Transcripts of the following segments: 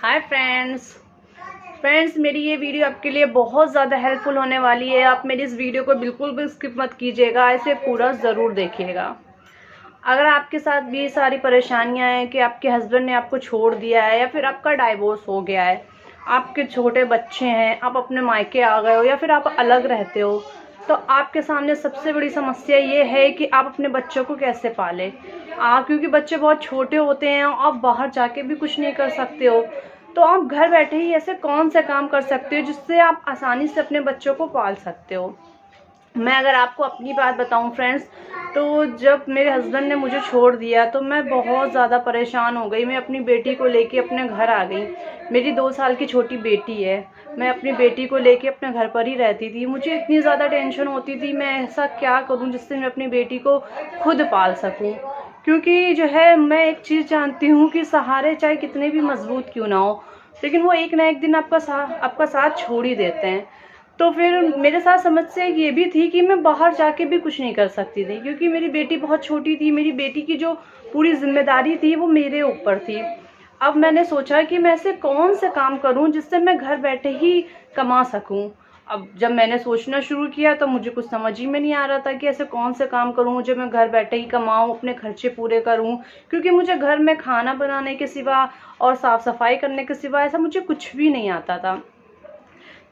Hi friends मेरी ये video आपके लिए बहुत ज़्यादा हेल्पफुल होने वाली है। आप मेरी इस वीडियो को बिल्कुल भी स्किप मत कीजिएगा, इसे पूरा ज़रूर देखिएगा। अगर आपके साथ भी ये सारी परेशानियां हैं कि आपके हस्बैंड ने आपको छोड़ दिया है या फिर आपका डाइवोर्स हो गया है, आपके छोटे बच्चे हैं, आप अपने मायके आ गए हो या फिर आप अलग रहते हो, तो आपके सामने सबसे बड़ी समस्या ये है कि आप अपने बच्चों को कैसे पालें। क्योंकि बच्चे बहुत छोटे होते हैं और आप बाहर जाके भी कुछ नहीं कर सकते हो, तो आप घर बैठे ही ऐसे कौन से काम कर सकते हो जिससे आप आसानी से अपने बच्चों को पाल सकते हो। मैं अगर आपको अपनी बात बताऊं फ्रेंड्स, तो जब मेरे हस्बैंड ने मुझे छोड़ दिया तो मैं बहुत ज़्यादा परेशान हो गई। मैं अपनी बेटी को लेके अपने घर आ गई। मेरी 2 साल की छोटी बेटी है। मैं अपनी बेटी को लेके अपने घर पर ही रहती थी। मुझे इतनी ज़्यादा टेंशन होती थी, मैं ऐसा क्या करूं जिससे मैं अपनी बेटी को खुद पाल सकूं। क्योंकि जो है, मैं एक चीज़ जानती हूँ कि सहारे चाहे कितने भी मजबूत क्यों ना हो, लेकिन वो एक ना एक दिन आपका साथ छोड़ ही देते हैं। तो फिर मेरे साथ समस्या ये भी थी कि मैं बाहर जाके भी कुछ नहीं कर सकती थी, क्योंकि मेरी बेटी बहुत छोटी थी। मेरी बेटी की जो पूरी जिम्मेदारी थी वो मेरे ऊपर थी। अब मैंने सोचा कि मैं ऐसे कौन से काम करूं जिससे मैं घर बैठे ही कमा सकूं। अब जब मैंने सोचना शुरू किया तो मुझे कुछ समझ ही में नहीं आ रहा था कि ऐसे कौन से काम करूं जो मैं घर बैठे ही कमाऊं, अपने खर्चे पूरे करूं। क्योंकि मुझे घर में खाना बनाने के सिवा और साफ सफाई करने के सिवा ऐसा मुझे कुछ भी नहीं आता था।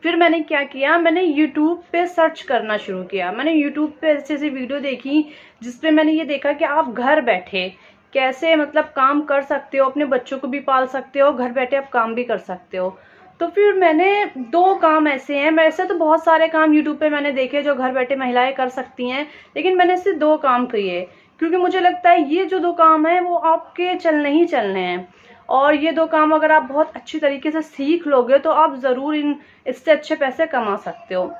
फिर मैंने क्या किया, मैंने YouTube पे सर्च करना शुरू किया। मैंने YouTube पे ऐसी ऐसी वीडियो देखी जिसपे मैंने ये देखा कि आप घर बैठे कैसे मतलब काम कर सकते हो, अपने बच्चों को भी पाल सकते हो, घर बैठे आप काम भी कर सकते हो। तो फिर मैंने 2 काम ऐसे हैं, वैसे तो बहुत सारे काम YouTube पे मैंने देखे जो घर बैठे महिलाएं कर सकती हैं, लेकिन मैंने इससे 2 काम किए, क्योंकि मुझे लगता है ये जो 2 काम हैं वो आपके चलने ही चलने हैं। और ये 2 काम अगर आप बहुत अच्छी तरीके से सीख लोगे तो आप ज़रूर इससे अच्छे पैसे कमा सकते हो।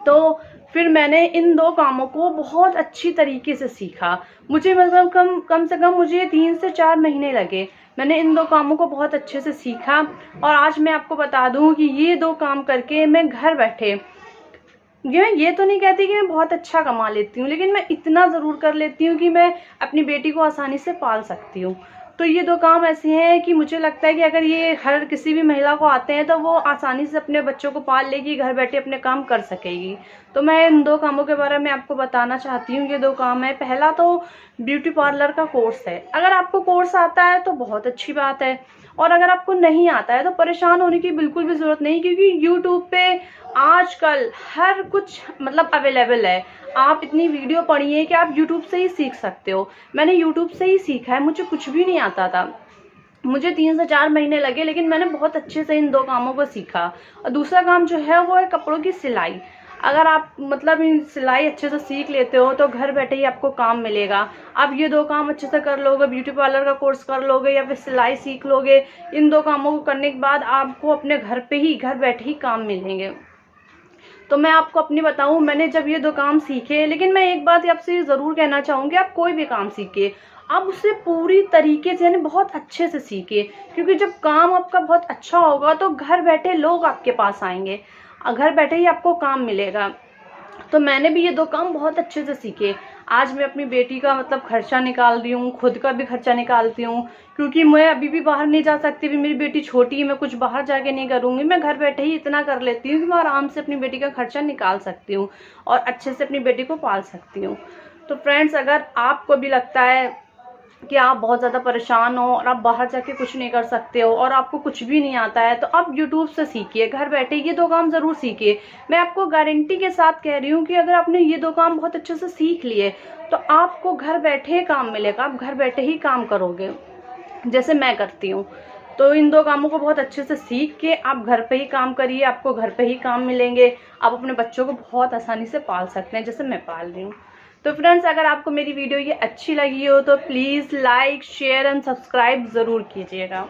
तो फिर मैंने इन 2 कामों को बहुत अच्छी तरीके से सीखा। मुझे मतलब कम से कम मुझे 3 से 4 महीने लगे। मैंने इन 2 कामों को बहुत अच्छे से सीखा और आज मैं आपको बता दूं कि ये 2 काम करके मैं घर बैठे, ये तो नहीं कहती कि मैं बहुत अच्छा कमा लेती हूँ, लेकिन मैं इतना ज़रूर कर लेती हूँ कि मैं अपनी बेटी को आसानी से पाल सकती हूँ। तो ये 2 काम ऐसे हैं कि मुझे लगता है कि अगर ये हर किसी भी महिला को आते हैं तो वो आसानी से अपने बच्चों को पाल लेगी, घर बैठे अपने काम कर सकेगी। तो मैं इन 2 कामों के बारे में आपको बताना चाहती हूँ। ये 2 काम है, पहला तो ब्यूटी पार्लर का कोर्स है। अगर आपको कोर्स आता है तो बहुत अच्छी बात है, और अगर आपको नहीं आता है तो परेशान होने की बिल्कुल भी ज़रूरत नहीं, क्योंकि यूट्यूब पे आजकल हर कुछ मतलब अवेलेबल है। आप इतनी वीडियो पढ़िए कि आप यूट्यूब से ही सीख सकते हो। मैंने यूट्यूब से ही सीखा है, मुझे कुछ भी नहीं आता था। मुझे 3 से 4 महीने लगे, लेकिन मैंने बहुत अच्छे से इन 2 कामों को सीखा। और दूसरा काम जो है वो है कपड़ों की सिलाई। अगर आप मतलब इन सिलाई अच्छे से सीख लेते हो तो घर बैठे ही आपको काम मिलेगा। आप ये 2 काम अच्छे से कर लोगे, ब्यूटी पार्लर का कोर्स कर लोगे या फिर सिलाई सीख लोगे, इन 2 कामों को करने के बाद आपको अपने घर पे ही घर बैठे ही काम मिलेंगे। तो मैं आपको अपनी बताऊं, मैंने जब ये 2 काम सीखे, लेकिन मैं एक बात आपसे ज़रूर कहना चाहूँगी, आप कोई भी काम सीखे आप उसे पूरी तरीके से यानी बहुत अच्छे से सीखे, क्योंकि जब काम आपका बहुत अच्छा होगा तो घर बैठे लोग आपके पास आएंगे, घर बैठे ही आपको काम मिलेगा। तो मैंने भी ये 2 काम बहुत अच्छे से सीखे। आज मैं अपनी बेटी का मतलब खर्चा निकाल रही हूँ, खुद का भी खर्चा निकालती हूँ, क्योंकि मैं अभी भी बाहर नहीं जा सकती। भी मेरी बेटी छोटी है, मैं कुछ बाहर जाके नहीं करूँगी। मैं घर बैठे ही इतना कर लेती हूँ कि मैं आराम से अपनी बेटी का खर्चा निकाल सकती हूँ और अच्छे से अपनी बेटी को पाल सकती हूँ। तो फ्रेंड्स, अगर आपको भी लगता है कि आप बहुत ज़्यादा परेशान हो और आप बाहर जाके कुछ नहीं कर सकते हो और आपको कुछ भी नहीं आता है, तो आप YouTube से सीखिए, घर बैठे ये 2 काम ज़रूर सीखिए। मैं आपको गारंटी के साथ कह रही हूँ कि अगर आपने ये 2 काम बहुत अच्छे से सीख लिए तो आपको घर बैठे काम मिलेगा, आप घर बैठे ही काम करोगे जैसे मैं करती हूँ। तो इन 2 कामों को बहुत अच्छे से सीख के आप घर पे ही काम करिए, आपको घर पे ही काम मिलेंगे। आप अपने बच्चों को बहुत आसानी से पाल सकते हैं जैसे मैं पाल रही हूँ। तो फ्रेंड्स, अगर आपको मेरी वीडियो ये अच्छी लगी हो तो please like, share and subscribe ज़रूर कीजिएगा।